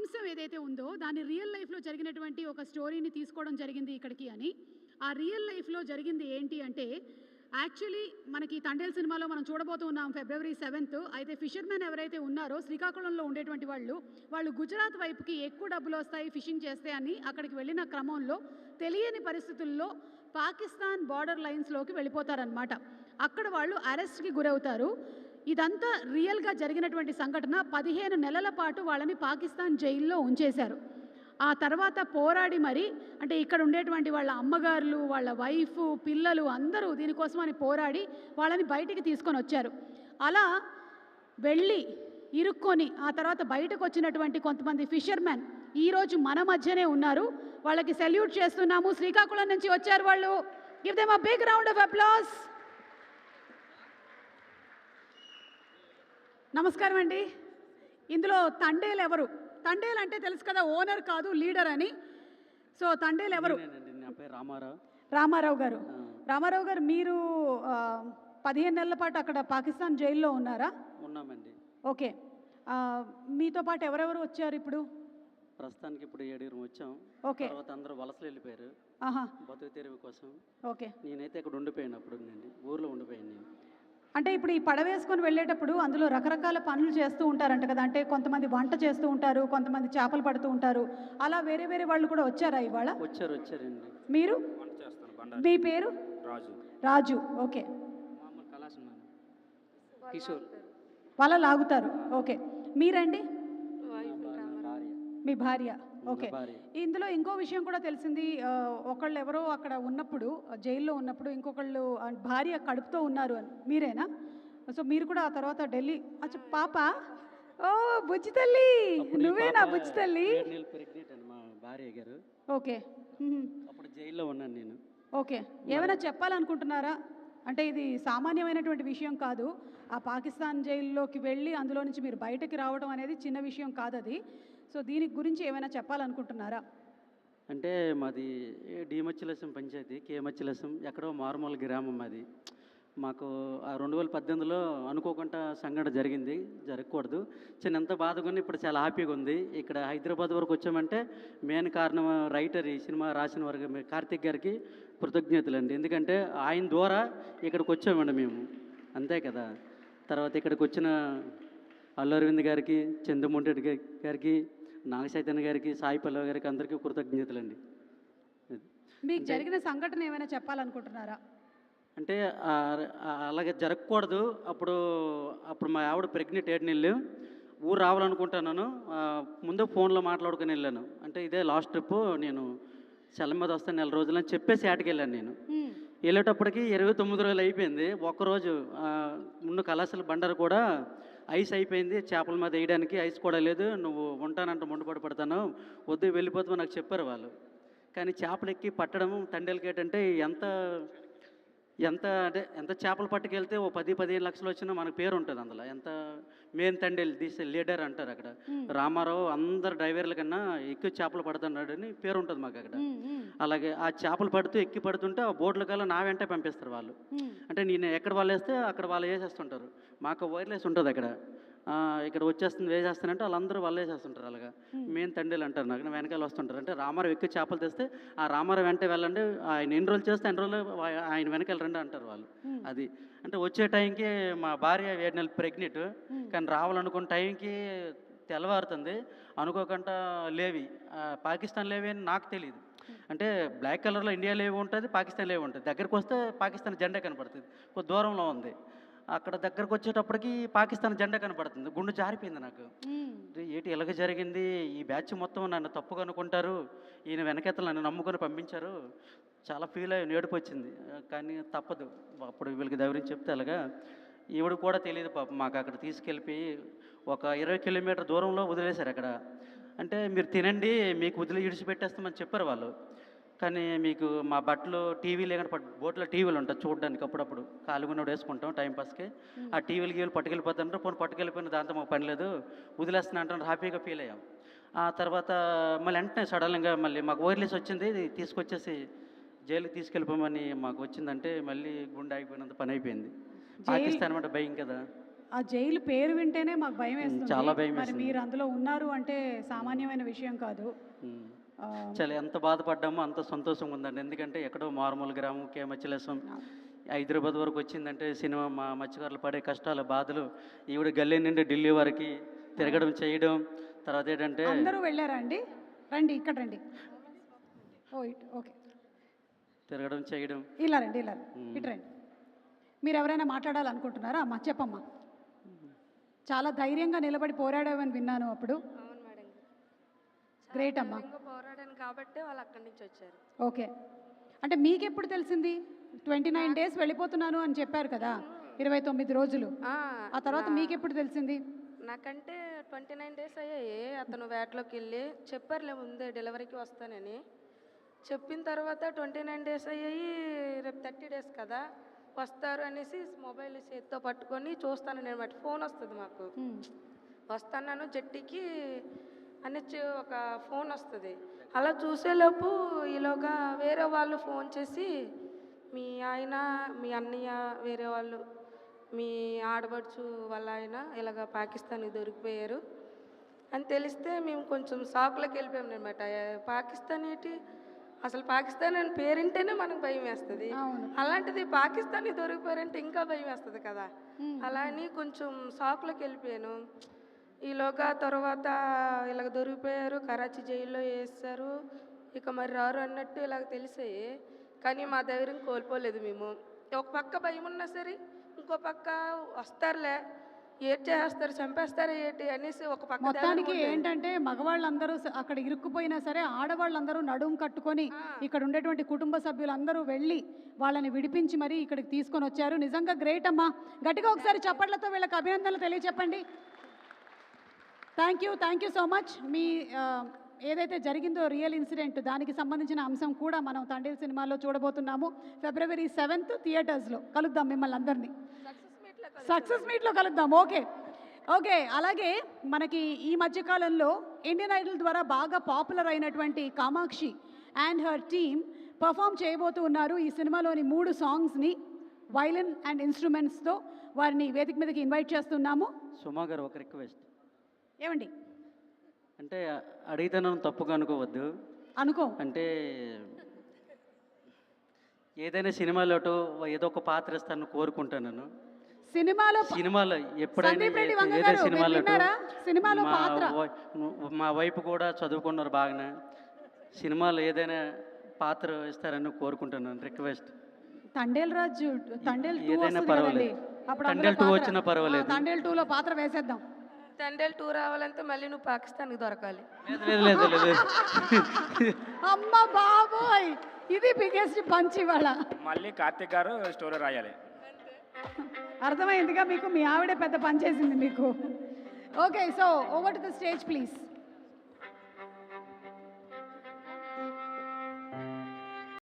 అంశం ఏదైతే ఉందో దాన్ని రియల్ లైఫ్లో జరిగినటువంటి ఒక స్టోరీని తీసుకోవడం జరిగింది ఇక్కడికి అని. ఆ రియల్ లైఫ్లో జరిగింది ఏంటి అంటే, యాక్చువల్లీ మనకి తండేల్ సినిమాలో మనం చూడబోతూ ఉన్నాం February 7th. అయితే ఫిషర్మెన్ ఎవరైతే ఉన్నారో శ్రీకాకుళంలో ఉండేటువంటి వాళ్ళు గుజరాత్ వైపుకి ఎక్కువ డబ్బులు వస్తాయి ఫిషింగ్ చేస్తే అని అక్కడికి వెళ్ళిన క్రమంలో తెలియని పరిస్థితుల్లో పాకిస్తాన్ బార్డర్ లైన్స్లోకి వెళ్ళిపోతారనమాట. అక్కడ వాళ్ళు అరెస్ట్కి గురవుతారు. ఇదంతా రియల్గా జరిగినటువంటి సంఘటన. 15 నెలల పాటు వాళ్ళని పాకిస్తాన్ జైల్లో ఉంచేశారు. ఆ తర్వాత పోరాడి మరి, అంటే ఇక్కడ ఉండేటువంటి వాళ్ళ అమ్మగారులు, వాళ్ళ వైఫ్, పిల్లలు అందరూ దీనికోసమని పోరాడి వాళ్ళని బయటికి తీసుకొని వచ్చారు. అలా వెళ్ళి ఇరుక్కొని ఆ తర్వాత బయటకు వచ్చినటువంటి కొంతమంది ఫిషర్మెన్ ఈరోజు మన మధ్యనే ఉన్నారు. వాళ్ళకి సెల్యూట్ చేస్తున్నాము. శ్రీకాకుళం నుంచి వచ్చారు వాళ్ళు. Give them a big round of applause. నమస్కారం అండి. ఇందులో తండేల్ ఎవరు? తండేల్ అంటే తెలుసు కదా, ఓనర్ కాదు లీడర్ అని. సో తండేల్ ఎవరు? రామారావు గారు. రామారావు గారు, మీరు 15 నెలల పాటు అక్కడ పాకిస్తాన్ జైల్లో ఉన్నారా? ఉన్నామండి. ఓకే. మీతో పాటు ఎవరెవరు వచ్చారు ఇప్పుడు? ప్రస్తుతానికి ఇప్పుడు 7 వచ్చాం. ఓకే. తర్వాత అందరూ వలసలు వెళ్ళిపోయారు బతుకు తెరువు కోసం. ఓకే. నేనైతే ఇక్కడ ఉండిపోయాను. అప్పుడు ఊర్లో ఉండిపోయాను నేను. అంటే ఇప్పుడు ఈ పడవేసుకొని వెళ్ళేటప్పుడు అందులో రకరకాల పనులు చేస్తూ ఉంటారంట కదా. అంటే కొంతమంది వంట చేస్తూ ఉంటారు, కొంతమంది చేపలు పడుతూ ఉంటారు. అలా వేరే వేరే వాళ్ళు కూడా వచ్చారా ఇవాళ? వచ్చారండి. మీరు? మీ పేరు? రాజు. ఓకే. కిషోర్. వాళ్ళ లాగుతారు. ఓకే. మీరండి? మీ భార్య. ఓకే. ఇందులో ఇంకో విషయం కూడా తెలిసింది. ఒకళ్ళు ఎవరో అక్కడ ఉన్నప్పుడు, జైల్లో ఉన్నప్పుడు ఇంకొకళ్ళు భార్య కడుపుతో ఉన్నారు అని. మీరేనా? సో మీరు కూడా ఆ తర్వాత ఢిల్లీ. అచ్చా, పాప. ఓ బుజ్జి తల్లి, నువ్వేనా బుజ్జి తల్లి? మా భార్య గారు. ఓకే. అప్పుడు జైల్లో ఉన్నాను నేను. ఓకే. ఏమైనా చెప్పాలనుకుంటున్నారా? అంటే ఇది సామాన్యమైనటువంటి విషయం కాదు. ఆ పాకిస్తాన్ జైల్లోకి వెళ్ళి అందులో నుంచి మీరు బయటకి రావడం అనేది చిన్న విషయం కాదు అది. సో దీని గురించి ఏమైనా చెప్పాలనుకుంటున్నారా? అంటే మాది డిమచ్చిలసం పంచాయతీ, కేమచ్చిలసం, ఎక్కడో మారుమూల గ్రామం అది. మాకు ఆ 2018లో అనుకోకుండా సంఘటన జరిగింది. జరగకూడదు. ఎంత బాధగా ఉంది, ఇప్పుడు చాలా హ్యాపీగా ఉంది. ఇక్కడ హైదరాబాద్ వరకు వచ్చామంటే మెయిన్ కారణం రైటర్, ఈ సినిమా రాసిన వారికి కార్తిక్ గారికి కృతజ్ఞతలు అండి. ఎందుకంటే ఆయన ద్వారా ఇక్కడికి వచ్చామండి మేము, అంతే కదా. తర్వాత ఇక్కడికి వచ్చిన అల్లు అరవింద్ గారికి, చంద్రమోహన్ గారికి, నాగ చైతన్య గారికి, సాయి పల్లవి గారికి అందరికీ కృతజ్ఞతలండి. మీకు జరిగిన సంఘటన ఏమైనా చెప్పాలనుకుంటున్నారా? అంటే అలాగే జరగకూడదు. అప్పుడు మా ఆవిడ ప్రెగ్నెంట్ 7 నెలలు. ఊరు రావాలనుకుంటున్నాను. ముందు ఫోన్లో మాట్లాడుకుని వెళ్ళాను. అంటే ఇదే లాస్ట్ ట్రిప్, నేను సెల మీద వస్తాను 4 రోజులని చెప్పేసి ఆటకి వెళ్ళాను. నేను వెళ్ళేటప్పటికి 29 రోజులు అయిపోయింది. ఒక్కరోజు ముందు కళాశాల బండారు కూడా ఐస్ అయిపోయింది. చేపల మీద వేయడానికి ఐస్ కూడా లేదు. నువ్వు ఉంటానంటే ముందుపడి పడతాను, వద్దు వెళ్ళిపోతావు నాకు చెప్పారు వాళ్ళు. కానీ చేపలు ఎక్కి పట్టడం తండేల్ గేట్ అంటే ఎంత చేపలు పట్టుకెళ్తే ఓ 10-15 లక్షలు వచ్చినా మనకు పేరు ఉంటుంది అందులో. ఎంత మెయిన్ తండేల్ దిస్ లీడర్ అంటారు అక్కడ. రామారావు అందరు డ్రైవర్ల కన్నా ఎక్కువ చేపలు పడుతున్నాడు అని పేరు ఉంటుంది మాకు అక్కడ. అలాగే ఆ చేపలు ఎక్కి పడుతుంటే ఆ బోట్ల కల్లా నా వెంటే పంపిస్తారు వాళ్ళు. అంటే నేను ఎక్కడ వాళ్ళు వేస్తే అక్కడ వాళ్ళు వేసేస్తుంటారు. మాకు వైర్లెస్ ఉంటుంది అక్కడ. ఇక్కడ వచ్చేస్తుంది వేసేస్తానంటే వాళ్ళందరూ వాళ్ళు వేసేస్తుంటారు. అలాగా మెయిన్ తండేలు అంటారు. నాకు వెనకాల వస్తుంటారు. అంటే రామారావు ఎక్కువ చేపలు తెస్తే ఆ రామారావు వెంట వెళ్ళండి, ఆయన ఎన్ని రోజులు చేస్తే 2 రోజులు ఆయన వెనకాల రండి అంటారు వాళ్ళు. అది అంటే వచ్చే టైంకి మా భార్య 7 నెలలు ప్రెగ్నెంట్. కానీ రావాలనుకున్న టైంకి తెల్లవారుతుంది. అనుకోకుండా లేవి, పాకిస్తాన్ లేవి అని నాకు తెలియదు. అంటే బ్లాక్ కలర్లో ఇండియా లేవి ఉంటుంది, పాకిస్తాన్ లేవి ఉంటుంది. దగ్గరకు వస్తే పాకిస్తాన్ జెండా కనపడుతుంది. కొద్ది దూరంలో ఉంది. అక్కడ దగ్గరకు వచ్చేటప్పటికి పాకిస్తాన్ జెండా కనపడుతుంది. గుండె జారిపోయింది నాకు. ఏంటి ఇలాగ జరిగింది, ఈ బ్యాచ్ మొత్తం నన్ను తప్పుగా అనుకుంటారు, ఈయన వెనకెత్తలు నన్ను నమ్ముకొని పంపించారు. చాలా ఫీల్ అయ్యి ఏడుపు వచ్చింది. కానీ తప్పదు. అప్పుడు వీళ్ళకి ధైర్యం చెప్తే అలాగా ఈవిడ కూడా తెలియదు పాపం. మాకు అక్కడ తీసుకెళ్ళిపోయి ఒక 20 కిలోమీటర్ దూరంలో వదిలేశారు అక్కడ. అంటే మీరు తినండి, మీకు వదిలి ఇడిచిపెట్టేస్తామని చెప్పారు వాళ్ళు. కానీ మీకు మా బట్టలు టీవీ లేకుండా బోట్లో టీవీలు ఉంటాయి చూడడానికి. అప్పుడప్పుడు కాలుగున్నప్పుడు వేసుకుంటాం టైంపాస్కి. ఆ టీవీలు పట్టుకెళ్ళిపోతుంటారు. పట్టుకెళ్ళిపోయిన దాంతో మాకు పని లేదు, వదిలేస్తున్నా అంటారు. హ్యాపీగా ఫీల్ అయ్యాం. ఆ తర్వాత మళ్ళీ వెంటనే సడన్గా మళ్ళీ మాకు వైర్లెస్ వచ్చింది. తీసుకొచ్చేసి జైలుకి తీసుకెళ్ళిపోమని మాకు వచ్చిందంటే మళ్ళీ గుండె ఆగిపోయినంత పని అయిపోయింది. పాకిస్తాన్ అంటే భయం కదా. ఆ జైలు పేరు వింటేనే మాకు భయం వేస్తుంది. చాలా భయం మరి మీరు అందులో ఉన్నారు అంటే సామాన్యమైన విషయం కాదు. ఉమ్. ఆ, చాలా ఎంత బాధపడ్డామో అంత సంతోషంగా ఉందండి. ఎందుకంటే ఎక్కడో మారుమూల గ్రామం కేమచ్చలేసం హైదరాబాద్ వరకు వచ్చిందంటే సినిమా మా మత్స్యకారులు పడే కష్టాలు బాధలు ఈవిడ గల్లీ నుండి ఢిల్లీ వరకు తిరగడం చేయడం, తర్వాత ఏంటంటే అందరూ వెళ్ళారా అండి? రండి ఇక్కడ రండి. ఓకే, తిరగడం చేయడం. ఇలా రండి, ఇలా రండి, ఇటు రండి. మీరు ఎవరైనా మాట్లాడాలనుకుంటున్నారా? అమ్మా చెప్పమ్మా. చాలా ధైర్యంగా నిలబడి పోరాడావని విన్నాను అప్పుడు. అవును మేడం. గ్రేట్ అమ్మా. ఇంకా పోరాడాను కాబట్టి వాళ్ళు అక్కడి నుంచి వచ్చారు. ఓకే, అంటే మీకెప్పుడు తెలిసింది? 29 డేస్ వెళ్ళిపోతున్నాను అని చెప్పారు కదా, 29 రోజులు. ఆ తర్వాత మీకెప్పుడు తెలిసింది? నాకంటే 29 డేస్ అయ్యాయి. అతను వేటలోకి వెళ్ళి చెప్పారులే ముందే డెలివరీకి వస్తానని. చెప్పిన తర్వాత 29 డేస్ అయ్యాయి. రేపు 30 డేస్ కదా వస్తారు అనేసి మొబైల్ చేతితో పట్టుకొని చూస్తాను నేను. బట్టి ఫోన్ వస్తుంది మాకు. వస్తున్నాను జట్టికి అని ఒక ఫోన్ వస్తుంది. అలా చూసేలోపు ఈలోగా వేరే వాళ్ళు ఫోన్ చేసి మీ ఆయన, మీ అన్నయ్య, వేరే వాళ్ళు, మీ ఆడబడుచు వాళ్ళ ఆయన ఇలాగ పాకిస్తాన్కి దొరికిపోయారు అని తెలిస్తే మేము కొంచెం షాక్లోకి వెళ్ళిపోయాం అనమాట. పాకిస్తాన్ ఏంటి, అసలు పాకిస్తాన్ అని పేరింటేనే మనకు భయం వేస్తుంది. అలాంటిది పాకిస్తాన్కి దొరికిపోయారంటే ఇంకా భయం వేస్తుంది కదా. అలా అని కొంచెం షాక్లోకి వెళ్ళిపోయాను. ఈలోగా తర్వాత ఇలాగ దొరికిపోయారు, కరాచీ జైల్లో వేస్తారు, ఇక మరి రారు అన్నట్టు ఇలాగ తెలిసాయి. కానీ మా ధైర్యం కోల్పోలేదు మేము. ఒక పక్క భయం ఉన్నా సరే ఇంకో పక్క వస్తారులే, ఏడ్ చేస్తారు, చంపేస్తారు ఏంటి అనేసి ఒక పక్క. మొత్తానికి ఏంటంటే మగవాళ్ళందరూ అక్కడ ఇరుక్కుపోయినా సరే ఆడవాళ్ళందరూ నడుము కట్టుకొని ఇక్కడ ఉండేటువంటి కుటుంబ సభ్యులందరూ వెళ్ళి వాళ్ళని విడిపించి మరి ఇక్కడికి తీసుకొని వచ్చారు. నిజంగా గ్రేట్ అమ్మా. గట్టిగా ఒకసారి చప్పట్లతో వీళ్ళకి అభినందనలు తెలియచెప్పండి. Thank you so much. మీ ఏదైతే జరిగిందో రియల్ ఇన్సిడెంట్, దానికి సంబంధించిన అంశం కూడా మనం తండేల్ సినిమాలో చూడబోతున్నాము. February 7th థియేటర్స్లో కలుద్దాం మిమ్మల్ని అందరినీ. సక్సెస్ మీట్లో కలుద్దాం. ఓకే. అలాగే మనకి ఈ మధ్యకాలంలో ఇండియన్ ఐడల్ ద్వారా బాగా పాపులర్ అయినటువంటి Kamakshi and her team perform చేయబోతూ ఉన్నారు. ఈ సినిమాలోని 3 సాంగ్స్ని వైలిన్ అండ్ ఇన్స్ట్రుమెంట్స్తో వారిని వేదిక మీదకి ఇన్వైట్ చేస్తున్నాము. సుమా గారు ఒక రిక్వెస్ట్. ఏమండి? అంటే అడిగితే నన్ను తప్పుగా అనుకోవద్దు. అంటే ఏదైనా సినిమాలో ఏదో ఒక పాత్ర ఇస్తాను కోరుకుంటాను నేను. సినిమాలో ఎప్పుడైనా ఏదో సినిమాలో మా వైపు కూడా చదువుకున్నారు బాగానే. సినిమాలో ఏదైనా పాత్ర ఇస్తారని కోరుకుంటున్నాను. రిక్వెస్ట్. తండేల్ రాజు, తండేల్ 2 ఏదైనా పర్వాలేదు. తండేల్ 2 వచ్చినా పర్వాలేదు. తండేల్ 2లో పాత్ర వేసేద్దాం. తండేల్ 2 రావాలంటే మళ్ళీ నువ్వు పాకిస్తాన్కి దొరకాలి. లేదు. అమ్మ బాబోయ్, ఇది బిగ్గెస్ట్ పంచ్ ఇవాళ. మళ్ళీ కార్తిక్ గారు స్టోరీ రాయాలి. అర్థమైందిగా మీకు, మీ ఆవిడే పెద్ద పని చేసింది మీకు. Okay, so over to the stage please.